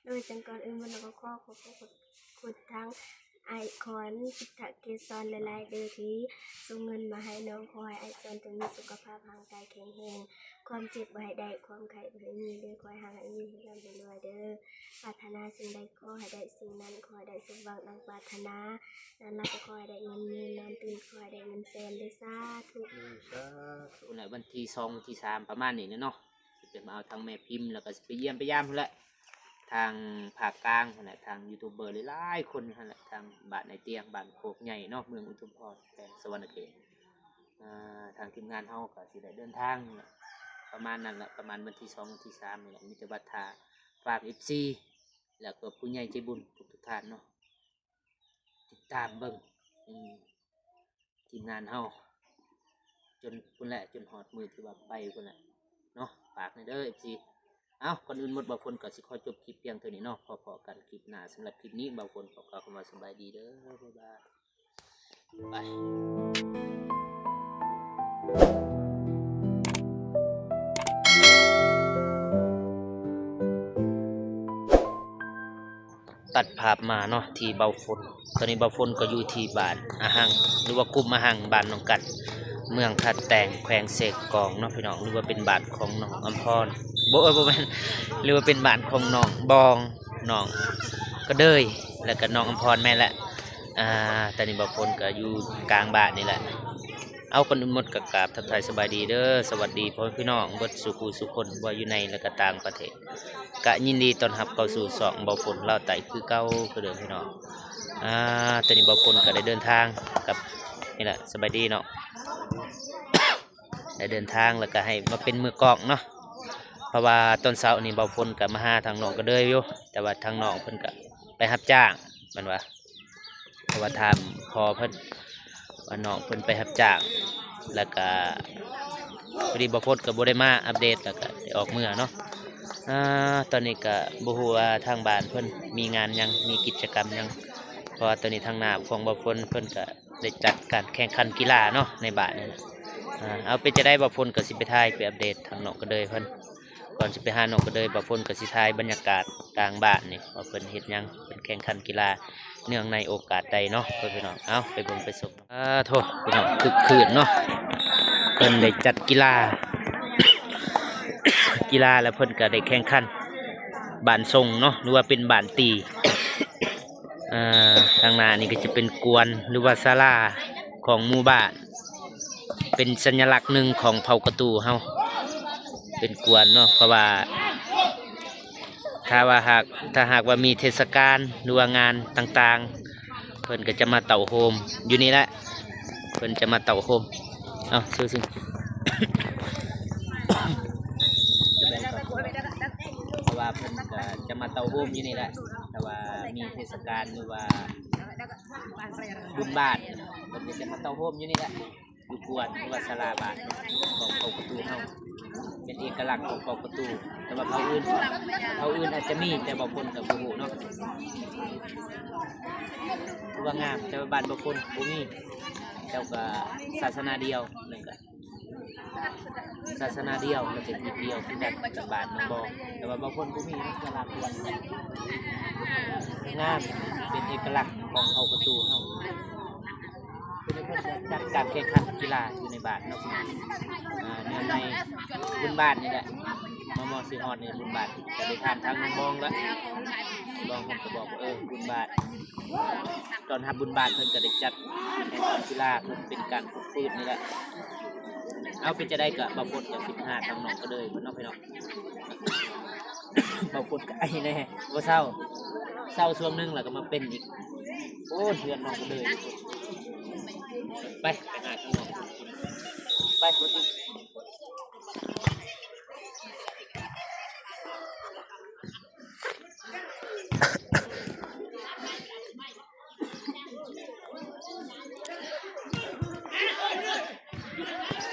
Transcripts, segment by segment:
โดยจังก่อนอื่นมันก็ขอขอบคุณทั้งไอคอนพิทักษ์เกษรหลายๆเดือที่ส่งเงินมาให้น้องคอยไอจอนจะมีสุขภาพร่างกายแข็งแรงความเจ็บบ่ให้ได้ความไข้บ่ให้มีเด้อคอยห่างให้มีให้ร่ำให้รวยเด้อปรารถนาสิ่งใดขอให้ได้สิ่งนั้นขอให้ได้สมหวังดังปรารถนานั้นเราก็ขอให้ได้เงินมีนอนตื่นขอให้ได้เงินแสนเด้อสาธุ ในวันที่2วันที่3ประมาณนี้เนาะสิไปมาเอาทางแม่พิมพ์แล้วก็สิไปเยี่ยมไปยามพุ่นแหละทางภาคกลางพุ่นแหละทางยูทูบเบอร์หลายๆคนนั่นแหละทางบ้านในเตียงบ้านโคกใหญ่เนาะเมืองอุทุมพรแขวงสวรรณเขตทางทีมงานเฮาก็สิได้เดินทางประมาณนั้นแหละประมาณวันที่2วันที่3นี่แหละมีแต่วัดท่าฝาก FC แล้วก็ผู้ใหญ่ใจบุญทุกท่านเนาะติดตามเบิ่งทีมงานเฮาจนพุ่นแหละจนหอดมือที่ว่าไปพุ่นแหละเนาะฝากในเด้อ FC เอาก่อนอื่นหมดบางคนก็สิขอจบคลิปเพียงเท่านี้เนาะพอๆกันคลิปหน้าสำหรับคลิปนี้บางคนขอกล่าวคำว่าสบายดีเด้อบ๊ายบายตัดภาพมาเนาะที่เบาฝนตอนนี้เบาฝนก็อยู่ที่บ้านอาหังหรือว่ากลุ่มอาหังบ้านน้องกัดเมืองทัดแต่งแขวงเสกกองเนาะพี่น้องหรือว่าเป็นบ้านของน้องอำพรบ่แม่นหรือว่าเป็นบ้านของน้องบองน้องก็เดยแล้วก็น้องอำพรแม่แหละตอนนี้เบาฝนก็อยู่กลางบ้านนี่แหละเอาคนอื่นหมดกับกราบทักทายสบายดีเด้อสวัสดีพ่อพี่น้องเบิดสุขุสุคนว่าอยู่ในและก็ต่างประเทศกะยินดีต้อนรับเข้าสู่สองเบาฝนเล่าไต่คือเก้าคือเดิมพี่น้องตอนนี้เบาฝนก็ได้เดินทางกับนี่แหละสบายดีเนาะได้เดินทางแล้วก็ให้มาเป็นมือกลองเนาะเพราะว่าตอนเช้านี่เบาฝนกับมาหาทางน้องก็เด้ออยู่แต่ว่าทางน้องเพิ่นก็ไปรับจ้างมันว่าเพราะว่าทำพอเพิ่นว่าน้องเพิ่นไปรับจ้างแล้วก็พอดีบ่ฝนก็บ่ได้มาอัปเดตแล้วก็ได้ออกเมื่อเนาะตอนนี้ก็บ่ฮู้ว่าทางบ้านเพิ่นมีงานยังมีกิจกรรมยังเพราะว่าตอนนี้ทางหน้าของบ่ฝนเพิ่นก็ได้จัดการแข่งขันกีฬาเนาะในบ้านนี่เอาเป็นจะได้บ่ฝนก็สิไปถ่ายไปอัปเดตทางน้องก็เลยเพิ่นก่อนสิไปหาน้องก็เลยบ่ฝนก็สิถ่ายบรรยากาศกลางบ้านนี่ว่าเพิ่นเฮ็ดหยังเพิ่นแข่งขันกีฬาเนื่องในโอกาสใดเนาะเพื่อนพี่น้องเอาไปเบิ่งไปชมโทษพี่น้องคึกคืนเนาะเพิ่นได้จัดกีฬา กีฬาแล้วเพิ่นก็ได้แข่งขันบานทรงเนาะหรือว่าเป็นบานตีทางหน้านี่ก็จะเป็นกวนหรือว่าศาลาของหมู่บ้านเป็นสัญลักษณ์หนึ่งของเผ่ากระตูเฮาเป็นกวนเนาะเพราะว่าถ้าหากว่ามีเทศกาลหรือว่างานต่างๆเพิ่นก็จะมาเต่าโฮมอยู่นี่แหละเพิ่นจะมาเต่าโฮมเอาซึ่งเพราะว่าเพิ่นก็จะมาเต่าโฮมอยู่นี่แหละแต่ว่ามีเทศกาลหรือว่าบุญบาทเพิ่นก็จะมาเต่าโฮมอยู่นี่แหละอยู่กวนหรือว่าศาลาบาทของเผ่าประตูเฮาเป็นเอกลักษณ์ของเผ่าประตูแต่ว่าเผ่าอื่นอาจจะมีแต่บางคนกับบ่ฮู้เนาะว่างามแต่ว่าบ้านบางคนบ่มีเจ้าก็ศาสนาเดียวนั่นก็ศาสนาเดียวแล้วเป็นอีกเดียวคือกันกับบ้านน้องบองแต่ว่าบางคนบ่มีศาลาเดียวงามเป็นเอกลักษณ์ของเผ่าประตูเฮาเพิ่นจัดการแข่งขันกีฬาอยู่ในบ้านเนาะเนื่องในบุญบ้านนี่แหละมอสิฮอดในบุญบ้านก็ได้ถามทางน้องบองแล้วบองเพิ่นก็บอกว่าบุญบ้านตอนทำบุญบ้านเพิ่นก็ได้จัดแข่งขันกีฬาเพิ่นเป็นการฝึกปืนนี่แหละเอาเป็นจะได้ก็บ่พ้นกับ15ทางน้องก็เลยเพิ่นเนาะพี่น้องบ่พ้นก็ไอ้แน่บ่เศร้าช่วงนึงแล้วก็มาเป็นอีกโอ้เดือนน้องก็เลยไปหาทางน้องไปบ่ติ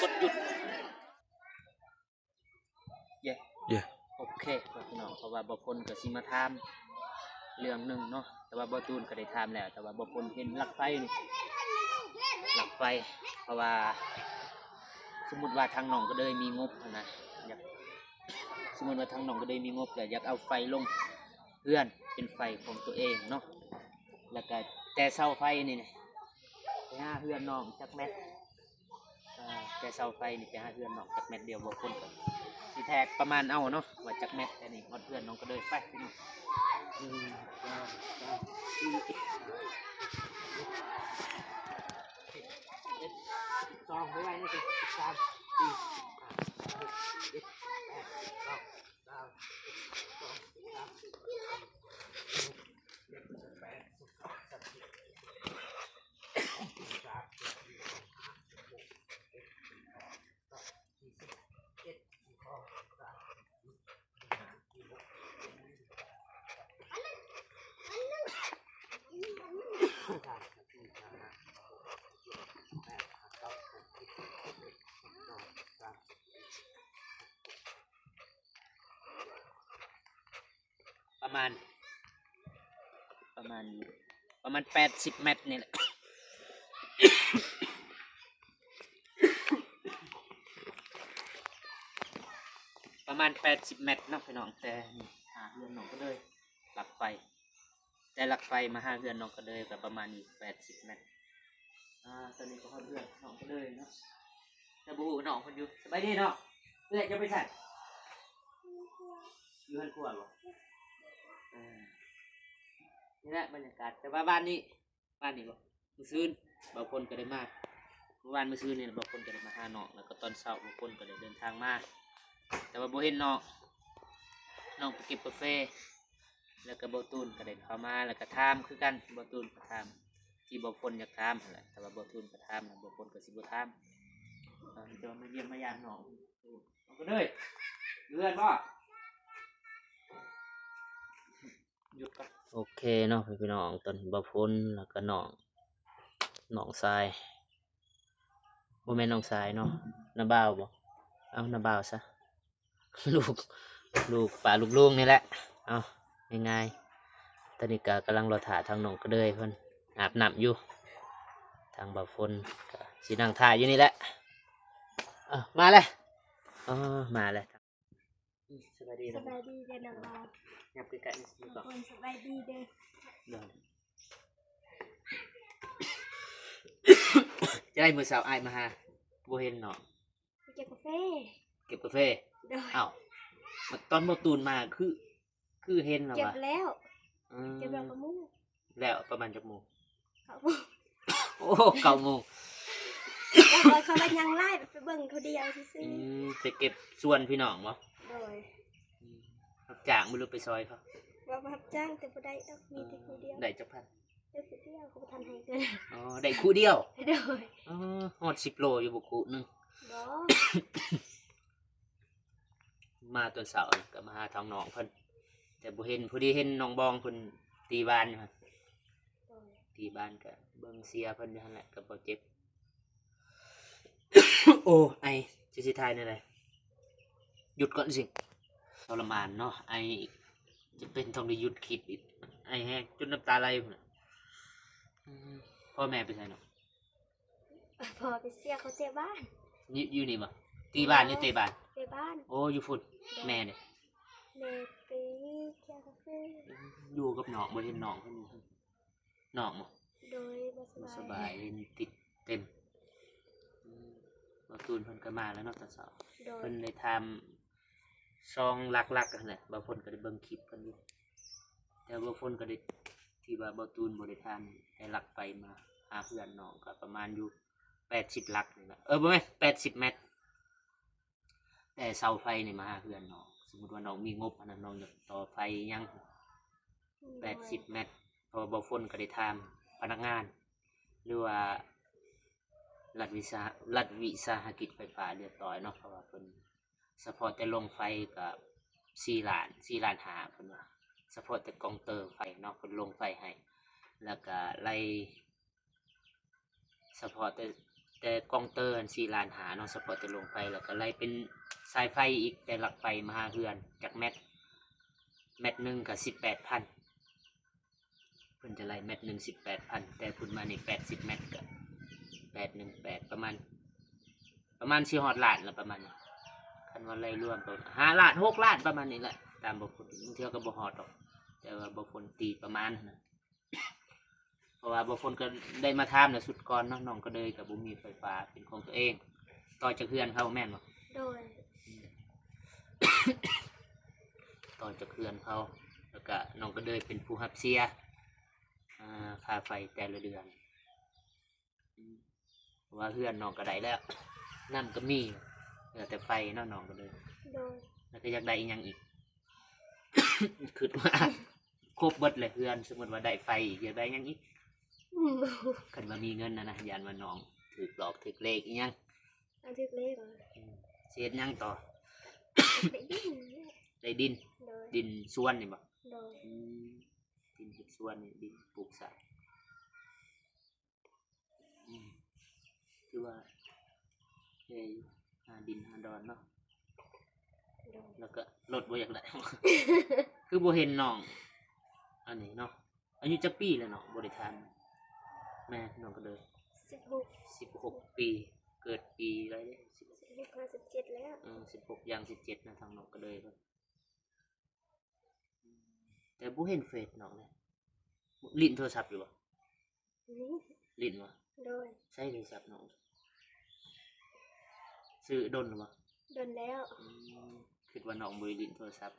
กดหยุดโอเคพี่น้องเพราะว่าบ่พ้นก็สิมาถามเรื่องนึงเนาะแต่ว่าบ่ตูนก็ได้ถามแล้วแต่ว่าบ่พ้นเห็นหลักไฟนี่หลักไฟเพราะว่าสมมุติว่าทางน้องก็เลยมีงบนะอยากสมมุติว่าทางน้องก็เลยมีงบแต่อยากเอาไฟลง เฮือนเป็นไฟของตัวเองเนาะแล้วก็แต่เสาไฟนี่นะไปหาเฮือนน้องจักแมทแต่เสาไฟนี่ไปหาเฮือนน้องจักแมทเดียวบ่คนก็สิแทกประมาณเอาเนาะว่าจักแมทแต่นี่ฮอดเฮือนน้องก็เลยไปพี่น้องสองไปไว้นี่สิสามสี่เจ็ดแปดเก้าสามสองสามเจ็ดแปดประมาณ80 เมตรนี่แหละ ประมาณ80 เมตรเนาะพี่น้องแต่หาเรือนน้องก็เลยหลักไฟแต่หลักไฟมาหาเรือนน้องก็เลยกับประมาณ80 เมตรตอนนี้ก็ฮอดเรือนน้องก็เลยเนาะแต่บูน้องคนอยู่สบายดีเนาะเพื่อนจะไปใส่อยู่หันขวดบ่นี่แหละบรรยากาศแต่ว่าบ้านนี้บ่มื้อคืนบางคนก็ได้มาเมื่อวานมื้อคืนนี่บางคนก็ได้มาหาน้องแล้วก็ตอนเช้าบางคนก็ได้เดินทางมาแต่ว่าบ่เห็นน้องไปเก็บกาแฟแล้วก็บ่ตูนก็ได้เข้ามาแล้วก็ถามคือกันบ่ตูนก็ถามที่บ่คนอยากถามนั่นแหละแต่ว่าบ่ตูนก็ถามแล้วบ่คนก็สิบ่ถามจะมาเยี่ยมมายามน้องเอาก็เลยเลื่อนบ่หยุดก่อนโอเคเนาะพี่น้องตอนบ่พ้นแล้วก็น้องทรายบ่แม่นน้องทรายเนาะน้าบ่าวบ่เอาน้าบ่าวซะ ลูกป่าลูกลุงนี่แหละเอาง่ายๆตอนนี้ก็กำลังรอถ่าทางน้องก็เลยเพิ่นอาบน้ำอยู่ทางบ่าวฝนก็สินั่งถ่ายอยู่นี่แหละมาเลยมาเลยสบายดี สบายดีเด้อน้องบ่าว ยับใกล้ๆนี่ ทุก ก่อน คนสบายดีเด้อ จะได้มือสาวอายมาหาบ่เห็นเนาะ ไปเก็บกาแฟ เก็บกาแฟ เด้อ อ้าวตอนบ่ตูนมาคือเห็นแล้ว เก็บ วะ แล้วเก็บแล้วก็มุ่ง แล้วประมาณจักโมง เขาบอก โอ้9 โมง แล้วเขาไปยังไล่ไปเบิ่งเขาเดียวซื่อ ไปเก็บส่วนพี่น้องบ่ ๆโดย รับจ้างบ่รู้ไปซอยเขา ว่ารับจ้างแต่บ่ได้ต้องมีแต่ผู้เดียว ได้จักพัน ได้ผู้เดียวเขาบ่ทันให้เกิน อ๋อได้คู่เดียว โดย อ๋อฮอด10 โลอยู่บ่คู่หนึง บ่ มาตอนเสาร์นี่ก็มาหาทางน้องเพิ่นแต่บ่เห็นพอดีเห็นน้องบองเพิ่นตีบ้านอยู่หั่น โดย ตีบ้านก็เบิ่งเสียเพิ่นอยู่หั่นแหละก็บ่เจ็บ โอ้ไอสิถ่ายนั่นแหละหยุดก่อนสิทรมานเนาะไอจะเป็นต้องได้หยุดคลิปอีกไอแห้งจนน้ำตาไหลพุ่นน่ะพ่อแม่ไปไสเนาะ พอไปเสียเขาเตะบ้าน อยู่นี่บ่ตีบ้านหรือเตะบ้าน เตะบ้าน โอ้อยู่พุ่นแม่เด้ แม่ไปเที่ยวกาแฟ อยู่กับน้องบ่เห็นน้องเพิ่นน้องบ่ โดยบ่ บ่ ส ส บา บาย ยเห็นติดเต็มบ่ตูนเพิ่นก็มาแล้วเนาะตอนเช้า โดย เพิ่นได้ทำซองหลักๆนั่นแหละบางคนก็ได้เบิ่งคลิปเพิ่นอยู่แต่บางคนก็ได้ที่ว่าบ่ตูนบ่ได้ทำได้หลักไฟมาหาเพื่อนน้องก็ประมาณอยู่80หลักนี่แหละบ่แม่น80 เมตรแต่เสาไฟนี่มาหาเพื่อนน้องสมมุติว่าน้องมีงบอันนั้นน้องอยากต่อไฟยัง80 เมตรเพราะว่าบางคนก็ได้ทำพนักงาน หรือว่ารัฐวิสาหกิจไฟฟ้าเรียบร้อยเนาะเพราะว่าเพิ่นเฉพาะแต่ลงไฟกับ4 ล้าน5เพิ่นว่าเฉพาะแต่กองเตอร์ไฟเนาะเพิ่นลงไฟให้แล้วก็ไล่เฉพาะแต่กองเตอร์อัน4 ล้าน5เนาะเฉพาะแต่ลงไฟแล้วก็ไล่เป็นสายไฟอีกแต่หลักไฟมาหาเฮือนจากเม็ดหนึงก็ 18,000 เพิ่นจะไล่เม็ดหนึ่ง 18,000 แต่คุณมานี่80 เม็ดก็818ประมาณสิฮอดล้านละประมาณนี้คันว่าไล่รวมตัว5 ล้าน 6 ล้านประมาณนี้แหละตามบ่พูดบางเทื่อก็บ่ฮอดดอก แต่ว่าบ่ฝนตีประมาณนั้นนะเพราะว่าบ่ฝนก็ได้มาถามน่ะสุดก่อนเนาะน้องก็เลยก็บ่มีไฟฟ้าเป็นของตัวเองต่อจากเฮือนเขาแม่นบ่ โดย ต่อจากเฮือนเขาแล้วก็น้องก็เลยเป็นผู้รับเสียค่าไฟแต่ละเดือนเพราะว่าเฮือนน้องก็ได้แล้วน้ำก็มีเหลือแต่ไฟเนาะน้องก็เลย โดย แล้วก็อยากได้อีกอย่างอีก คิดว่าครบเบิดเลยเฮือนสมมติว่าได้ไฟอีกอยากได้หยังอีกคันว่ามีเงินนะยานว่าน้องถือหลอกถือเลขอีกหยัง เอาทึกเลขเหรอ เสียหยังต่อ ได้ดิน ได้ดิน โดย ดินส่วนนี่บ่ โดย ดินเฮ็ดส่วนนี่ดินปลูกสระคือว่าเฮ้ยหาดินหาดอนเนาะ โดย แล้วก็รถบ่อยากได้ คือบ่เห็นน้องอันนี้เนาะอายุจักปีแล้วเนาะบ่ได้ทานแม่น้องก็เลย 16 16 ปี เกิดปีอะไรเนี่ย 17แล้ว 16ย่าง17นะทางน้องก็เลยครับแต่บ่เห็นเฟซน้องเลยลิ้นโทรศัพท์อยู่บ่ นี่ ลิ้นบ่ โดย ใช้โทรศัพท์น้องซื้อดนหรือบ่ โดนแล้ว คิดว่าน้องบ่ได้ลิ้นโทรศัพท์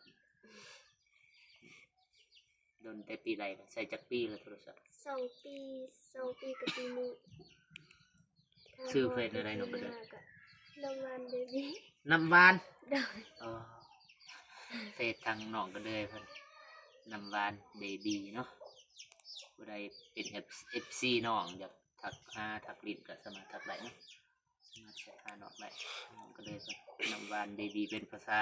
ดนแต่ปีใดล่ะใช้จักปีแล้วโทรศัพท์ 2 ปีกับปีนี้ ชื่อเฟซอะไรน้องก็ได้ น้องวันเบบี้ น้ำหวาน โดย เฟซทางน้องก็เลยเพิ่นน้ำหวานเบบี้เนาะผู้ใดเป็น FC น้องอยากทักหาทักลิ้นก็สามารถทักได้เนาะสามารถแชทหาน้องได้น้องก็เลยเพิ่นน้ำหวานเบบี้เป็นภาษา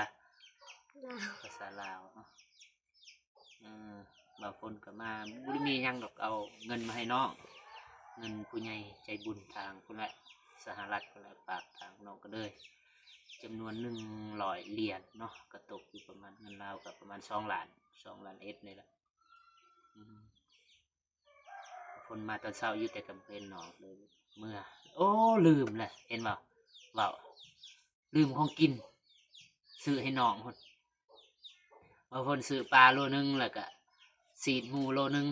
ลาว ลาวเนาะบางคนก็มาบ่ได้มีหยังดอกเอาเงินมาให้น้องเงินผู้ใหญ่ใจบุญทางพุ่นแหละสหรัฐพุ่นแหละฝากทางน้องก็เลยจำนวน100เหรียญเนาะก็ตกอยู่ประมาณเงินลาวก็ประมาณ2 ล้านเอ็ดนี่แหละคนมาตอนเช้าอยู่แต่กำเป็นน้องเลยเมื่อโอ้ลืมเลยเห็นบ่เว้าลืมของกินซื้อให้น้องพุ่นบางคนซื้อปลาโลนึงแล้วก็สีดหมูโลนึง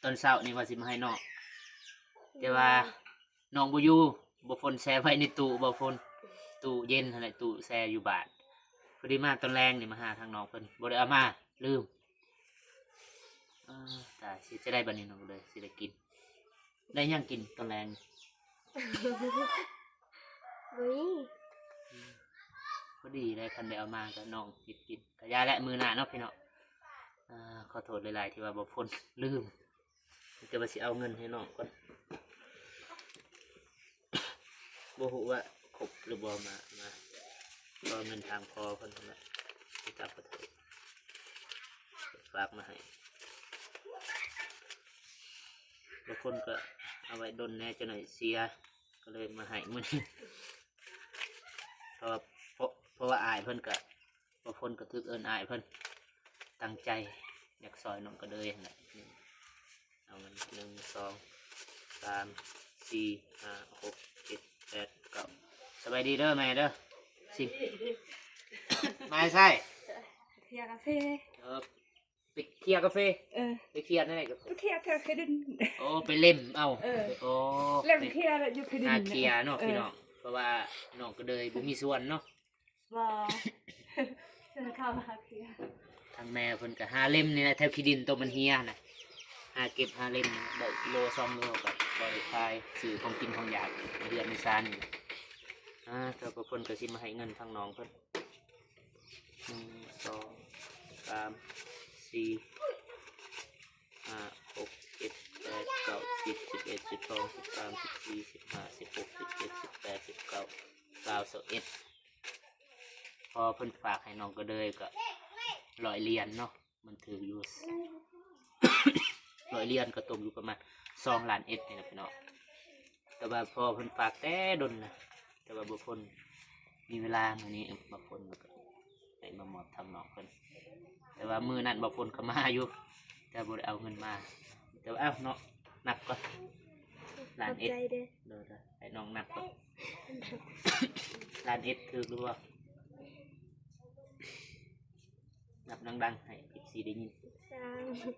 ตอนเช้านี่ว่าสิมาให้น้องแต่ว่าน้องบ่อยู่บ่ฝนแช่ไว้ในตู้บ่ฝนตู้เย็นนั่นแหละตู้แช่อยู่บ้านพอดีมาตอนแรงนี่มาหาทางน้องเพิ่นบ่ได้เอามาลืมตายสิจะได้บัดนี้น้องเลยสิได้กินได้หยังกินตอนแรง วิ พอดีได้คันได้เอามาก็น้องกินก็ยาและมือหน้าเนาะพี่น้องขอโทษหลายๆที่ว่าบ่ฝนลืมจะว่าสิเอาเงินให้น้องก่อนบ่ฮู้ว่าครบหรือบ่มาก็เงินทางพอเพิ่นนั่นแหละที่ต่างประเทศฝากมาให้บางคนก็เอาไว้ดนแน่จะหน่อยเสียก็เลยมาให้มื้อนี้เพราะว่าอายเพิ่นก็บางคนก็ทึกเอิ้นอายเพิ่นตั้งใจอยากซอยน้องก็เลยนั่นแหละเอามัน1 2 3 4 5 6 7 8 9สบายดีเด้อแม่เด้อสิไม่ใช่ เคลียร์กาแฟ ไปเคลียร์กาแฟ เออ ไปเคลียร์นั่นแหละกาแฟ เคลียร์เธอเคยดิน โอ้ไปเล่มเอา เออ โอ้ เล่มเคลียร์อยู่เคยดิน เคลียร์เนาะพี่น้องเพราะว่าน้องก็เลยบ่มีส่วนเนาะ ว่าจะเข้ามาเคลียร์ ทางแม่เพิ่นก็หาเล่มนี่แหละแถวขี้ดินตัวมันเฮียน่ะหาเก็บหาเล่มได้กิโล2 โลก็บ่ได้ขายซื้อของกินของอยากเดือนในซานนี่แต่ก็เพิ่นก็สิมาให้เงินทางน้องเพิ่น1 2 3 4 5 6 7 8 9 10 11 12 13 14 15 16 17 18 19 20 21พอเพิ่นฝากให้น้องก็เลยก็100 เหรียญเนาะมันถืออยู่ 100 เหรียญก็ตกอยู่ประมาณ2 ล้านเอ็ดนี่นะพี่น้องแต่ว่าพอเพิ่นฝากแต่ดนนะแต่ว่าบ่พ้นมีเวลามื้อนี้บ่พ้นมันก็ได้มามอบทางน้องเพิ่นแต่ว่ามื้อนั้นบ่พ้นก็มาอยู่แต่บ่ได้เอาเงินมาแต่ว่าเนาะนับก่อนล้านเอ็ด ขอบใจเด้อ เด้อให้น้องนับก่อน ล้านเอ็ดถือหรือว่า นับดังๆให้ FC ได้ยิน 3 4 5 6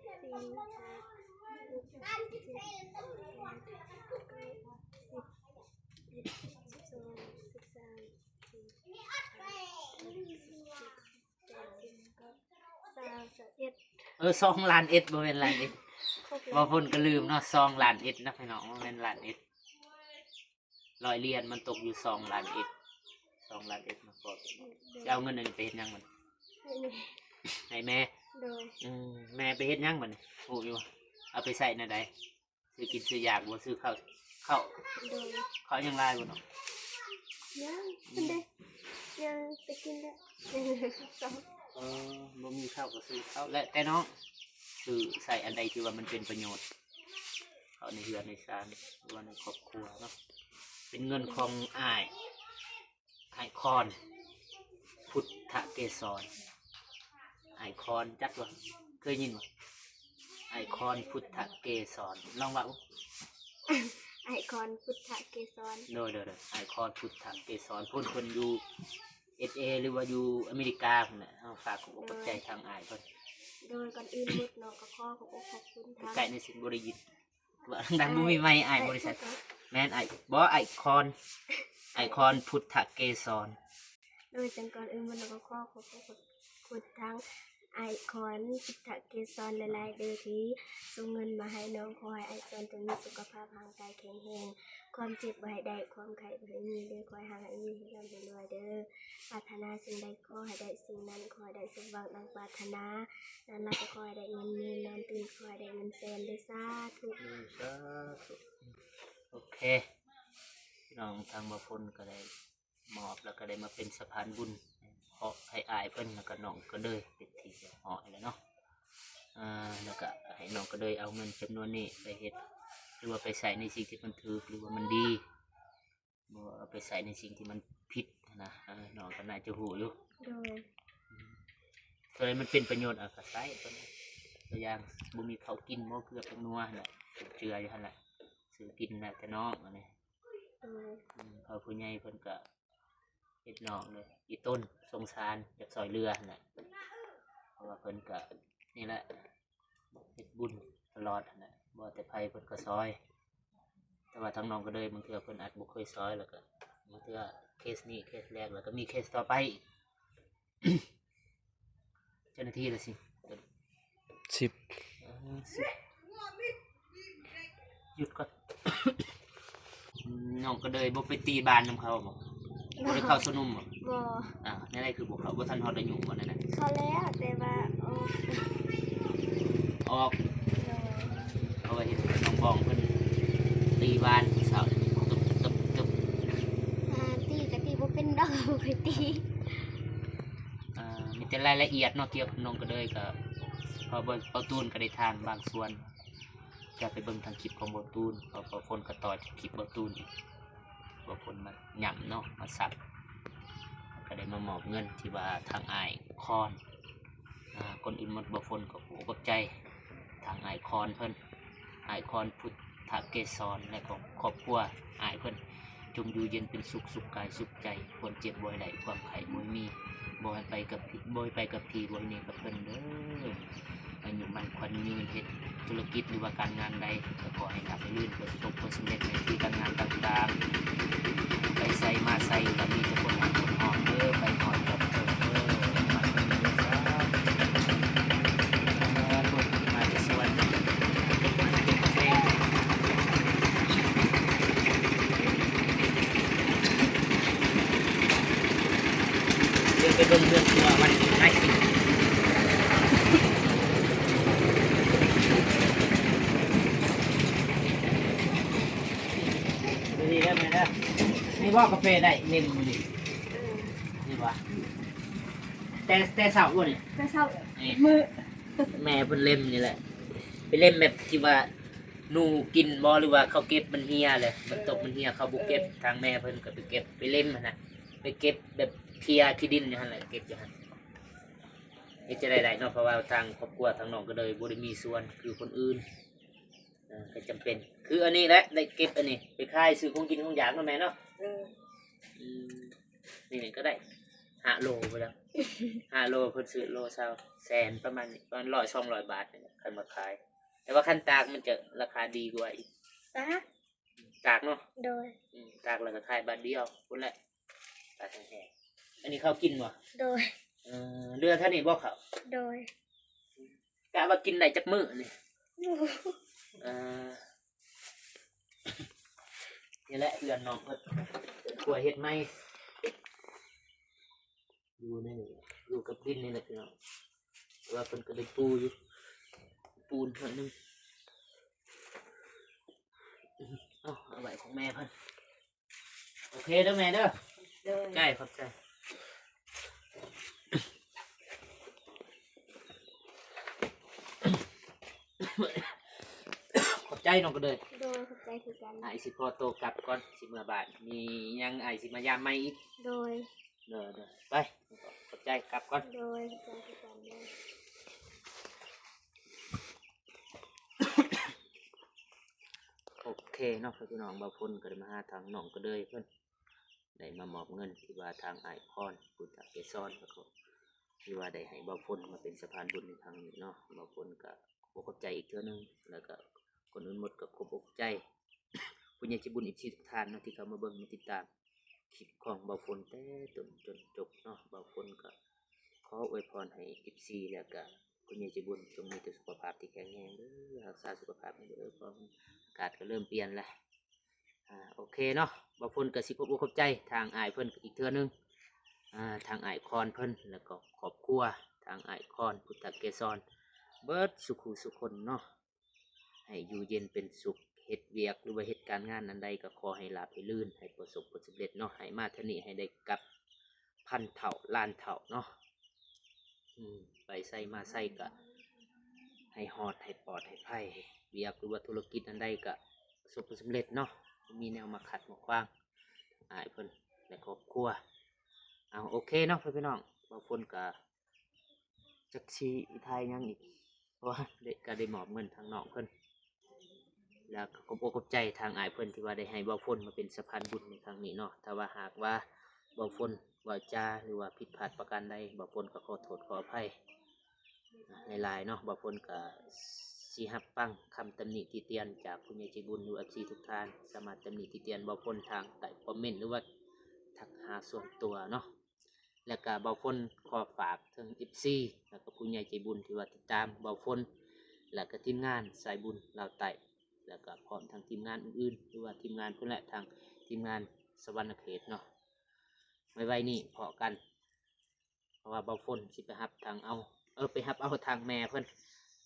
7 2 ล้านเอ็ดบ่แม่นล้านเอ็ด ครบ บ่ แล้ว เพิ่นก็ลืมเนาะ2 ล้านเอ็ดนะพี่น้องบ่แม่นล้านเอ็ด100เหรียญมันตกอยู่2 ล้านเอ็ด2 ล้านเอ็ดมาพอจะเอาเงินอันนี้ไปเฮ็ดหยังมันให้แม่ โดย แม่ไปเฮ็ดหยังมันโอ้ยว่ะเอาไปใส่ในใดซื้อกินซื้อยากบ่ซื้อข้าวโดย ข้าวยังลายบ่เนาะ ยังกินได้ยังไปกินได้สอง บ่มีข้าวก็ซื้อข้าวและแต่น้องคือใส่อันใดที่ว่ามันเป็นประโยชน์เข้าในเรือนในชานหรือว่าในครอบครัวเนาะเป็นเงินของอ้ายคอนพุทธเกศรอ้ายคอนจักว่าเคยยินบ่อ้ายคอนพุทธเกศรลองว่า ไอคอนพุทธเกศร โดยไอคอนพุทธเกศรพ่นคนอยู่SA หรือว่าอยู่อเมริกาพุ่นน่ะเอาฝากของปัจจัยทางอ้ายเพิ่น โดยก่อนอื่นมุดน้องก็ขอขอบคุณทาง ไก่ในสินบ่ได้ยินว่าดังบ่มีไม้อ้ายบริษัทแม่นอ้ายบ่ไอคอนพุทธเกศร โดยจังก่อนอื่นมุดน้องก็ขอขอบคุณทางไอคอนพุทธเกศรหลายๆเด้อที่ส่งเงินมาให้น้องขอให้ไอจอนจงมีสุขภาพร่างกายแข็งแรงความเจ็บบ่ให้ได้ความไข้บ่ให้มีเด้อขอให้หาให้มีให้ร่ำให้รวยเด้อปรารถนาสิ่งใดขอให้ได้สิ่งนั้นขอให้ได้สมหวังดังปรารถนานั้นเราจะขอให้ได้เงินมีนอนตื่นขอให้ได้เงินแสนเด้อสาธุ สาธุโอเคพี่น้องทางบ่พลก็ได้มอบแล้วก็ได้มาเป็นสะพานบุญขอให้อ้ายเพิ่นแล้วก็น้องก็เลยเป็นที่เรียบร้อยแล้วเนาะแล้วก็ให้น้องก็เลยเอาเงินจำนวนนี้ไปเฮ็ดหรือว่าไปใส่ในสิ่งที่มันถูกหรือว่ามันดีบ่เอาไปใส่ในสิ่งที่มันผิดนะน้องก็น่าจะรู้อยู่ โดย ตัวนี้มันเป็นประโยชน์ก็ใส่ตัวอย่างบ่มีข้าวกินบ่เกลือเป็นนัวนั่นแหละเจืออยู่หั่นแหละซื้อกินน่ะแต่น้องอันนี้ โดย พอผู้ใหญ่เพิ่นก็เฮ็ดน้องเลยอีต้นสงสารอยากซอยเรือนั่นแหละเพราะว่าเพิ่นก็นี่แหละเฮ็ดบุญตลอดนั่นแหละบ่แต่ไผเพิ่นก็ซอย แต่ว่าทั้งน้องก็เลยบางเทื่อเพิ่นอาจบ่เคยซอยแล้วก็บางเทื่อเคสนี้เคสแรกแล้วก็มีเคสต่อไปอีก เจ้าหน้าที่ละสิ 10 หยุดก่อน น้องก็เลยบ่ไปตีบานนำเขาบ่บ่ได้เข้าสนุมบ่ บ่ นั่นแหละคือบ่เข้าบ่ทันฮอดอายุบ่นั่นน่ะ เขาแล้วแต่ว่าออก โดย เพราะว่าเห็นน้องบองเพิ่นตีบานเสาตึบ ตีกะตีบ่เป็นดอกไปตี มีแต่รายละเอียดเนาะเกี่ยวกับน้องก็เลยก็พอเบิ่งเปาตูนก็ได้ทางบางส่วนจะไปเบิ่งทางคลิปของเปาตูนพอคนก็ต่อจากคลิปเปาตูนอีกพอคนมาหย่ำเนาะมาสับก็ได้มามอบเงินที่ว่าทางอ้ายคอนคนอื่นหมดบ่ฝนก็ผูกกับใจทางอ้ายคอนเพิ่นอ้ายคอนพุทธเกศรและของครอบครัวอ้ายเพิ่นจงอยู่เย็นเป็นสุขสุขกายสุขใจควรเจ็บบ่อยไหลความไข้บ่มีบ่ให้ไปกับพี่บ่ให้ไปกับพี่บ่ให้หนี่กับเพิ่นเด้ออายุมันควันยืนเฮ็ดธุรกิจหรือว่าการงานใดก็ขอให้ราบรื่นประสบผลสำเร็จในที่การงานต่างๆไปใส่มาใส่ก็มีแต่คนหักคนหอมเด้อไปหอดกับเพิ่นเด้อมาเพิ่นเด้อมาจะสวนเป็นเพลงเดี๋ยวไปเบิ่งเรื่องที่ว่ามันน่ากินดีได้ไหมนะนี่ว่ากาแฟได้เล่นมือนี่นี่วะแต่สาวอ้วนนี่ จะเศร้า นี่ มือ แม่เพิ่นเล่มนี่แหละไปเล่มแบบที่ว่าหนูกินบ่หรือว่าเขาเก็บมันเหี่ยเลยมันตกมันเหี่ยเขาบ่เก็บทางแม่เพิ่นก็ไปเก็บไปเล่มหั่นน่ะไปเก็บแบบเคลียร์ที่ดินอยู่หั่นแหละเก็บอยู่หั่นเฮ็ดจะได้เนาะเพราะว่าทางครอบครัวทางน้องก็เลยบ่ได้มีส่วนคือคนอื่นก็จำเป็นคืออันนี้แหละได้เก็บอันนี้ไปขายซื้อของกินของอยากเนาะแม่เนาะนี่ก็ได้5 โลไปแล้ว ปี 5 โลเพิ่นซื้อโลเศร้าแสนประมาณนี้ประมาณ100-200 บาทนี่แหละคันมาขาย แต่ว่าคันตากมันจะราคาดีกว่าอีก ตัก ตากเนาะ โดย ตากแล้วก็ขายบาทเดียวพุ่นแหละตากแห้งๆอันนี้เขากินบ่ โดย เรือเท่านี้บ่เขา โดย กะว่ากินได้จักมื้อนี่เออนี่แหละเพื่อนน้องเพิ่นกล้วยเฮ็ดใหม่อยู่ในนี่อยู่กับดินนี่แหละพี่น้องแต่ว่าเพิ่นก็ได้ปูอยู่ปูนเท่านึงเอาไว้ของแม่เพิ่นโอเคเด้อแม่เด้อ โดย ใช่ครับใช่ขอบใจน้องก็เลย โดยเข้าใจคือกัน ไอสิพอโตกลับก่อนสิเมื่อบาทมียังไอสิมายามไม่อีก โดย เด้อไปขอบใจกลับก่อน โดยเข้าใจคือกันเลย โอเคเนาะพี่น้องบางคนก็ได้มาหาทางน้องก็เลยเพิ่นได้มามอบเงินที่ว่าทางไอคอนปุตตะเกซอนแล้วก็ที่ว่าได้ให้บางคนมาเป็นสะพานบุญในทางนี้เนาะบางคนก็ขอบใจอีกเท่านึงแล้วก็คนอื่นหมดก็ขอบอกใจผู้ใหญ่ใจบุญอีกที่ทุกท่านเนาะที่เขามาเบิ่งมาติดตามคลิปของบางคนแต่ต้นจนจบเนาะบางคนก็ขออวยพรให้14แล้วก็ผู้ใหญ่ใจบุญจงมีแต่สุขภาพที่แข็งแรงเด้อรักษาสุขภาพให้เด้อเพราะอากาศก็เริ่มเปลี่ยนแล้วโอเคเนาะบางคนก็สิขอบใจทางอ้ายเพิ่นอีกเทื่อนึงทางอ้ายคอนเพิ่นแล้วก็ครอบครัวทางอ้ายคอนพุทธเกศรเบิดสุขุสุคนเนาะให้อยู่เย็นเป็นสุขเฮ็ดเวียกหรือว่าเฮ็ดการงานนั้นใดก็ขอให้ราบให้ลื่นให้ประสบผลสำเร็จเนาะให้มาเท่านี้ให้ได้กลับพันเท่าล้านเท่าเนาะไปใส่มาใส่ก็ให้ฮอดให้ปลอดให้ไผ่เวียกหรือว่าธุรกิจนั้นใดก็ประสบผลสำเร็จเนาะมีแนวมาขัดมาขวางอ้ายเพิ่นและครอบครัวเอาโอเคเนาะพี่น้องบางคนก็จักชีไทยยังอีกเพราะว่าก็ได้มอบเงินทางน้องเพิ่นแล้วก็ขอบใจทางอ้ายเพิ่นที่ว่าได้ให้บ่าวฝนมาเป็นสะพานบุญในครั้งนี้เนาะถ้าว่าหากว่าบ่าวฝนว่าจาหรือว่าผิดพลาดประการใดบ่าวฝนก็ขอโทษขออภัยหลายๆเนาะบ่าวฝนก็สิรับฟังคำตำหนิติเตียนจากผู้ใหญ่ใจบุญ UFC ทุกท่านสามารถตำหนิติเตียนบ่าวฝนทางใต้คอมเมนต์หรือว่าทักหาส่วนตัวเนาะแล้วก็บ่าวฝนขอฝากถึง FC แล้วก็ผู้ใหญ่ใจบุญที่ว่าติดตามบ่าวฝนแล้วก็ทีมงานสายบุญลาวใต้แล้วก็พร้อมทางทีมงานอื่นๆหรือว่าทีมงานพุ่นแหละทางทีมงานสวรรณเขตเนาะไว้นี่พอกันเพราะว่าบ่าวฝนสิไปรับทางไปรับเอาทางแม่เพิ่น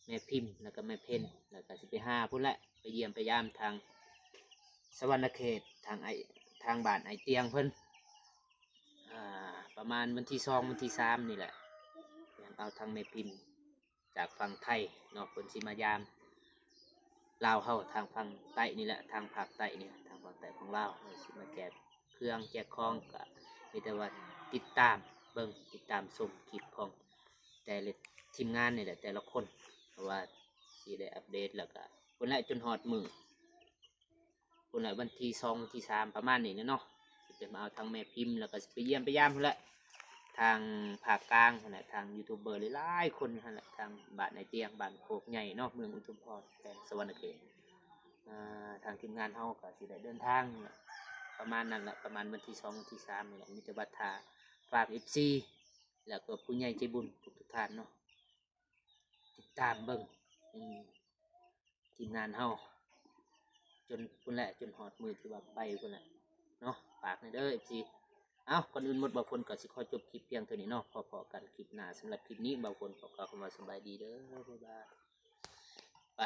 แม่พิมพ์แล้วก็แม่เพ็ญแล้วก็สิไปหาพุ่นแหละไปเยี่ยมไปยามทางสวรรณเขตทางบ้านไอเตียงเพิ่นประมาณวันที่2วันที่3นี่แหละเอาทางแม่พิมพ์จากฝั่งไทยเนาะเพิ่นสิมายามลาวเฮาทางฝั่งใต้นี่แหละทางภาคใต้นี่ทางภาคใต้ของลาวสิมาแจกเครื่องแจกของก็มีแต่ว่าติดตามเบิ่งติดตามชมคลิปของแต่ละทีมงานนี่แหละแต่ละคนเพราะว่าสิได้อัปเดตแล้วก็พุ่นละจนฮอดมื้อพุ่นละวันที่2วันที่3ประมาณนี้เนาะสิไปมาเอาทางแม่พิมพ์แล้วก็สิไปเยี่ยมไปยามพุ่นละทางภาคกลางนั่นแหละทางยูทูบเบอร์หลายๆคนนั่นแหละทางบ้านในเตียงบ้านโคกใหญ่เนาะเมืองอุทุมพรแขวงสวรรณเขตทางทีมงานเฮาก็สิได้เดินทางประมาณนั้นแหละประมาณวันที่2วันที่3นี่แหละมีแต่บัตรฝาก FC แล้วก็ผู้ใหญ่ใจบุญทุกท่านเนาะติดตามเบิ่งทีมงานเฮาจนพุ่นแหละจนฮอดมือที่ว่าไปพุ่นแหละเนาะฝากในเด้อ FCก่อนอื่นหมดบางคนก็สิขอจบคลิปเพียงเท่านี้เนาะพอๆกันคลิปหน้าสำหรับคลิปนี้บางคนขอกล่าวคำว่าสบายดีเด้อบ๊ายบายไป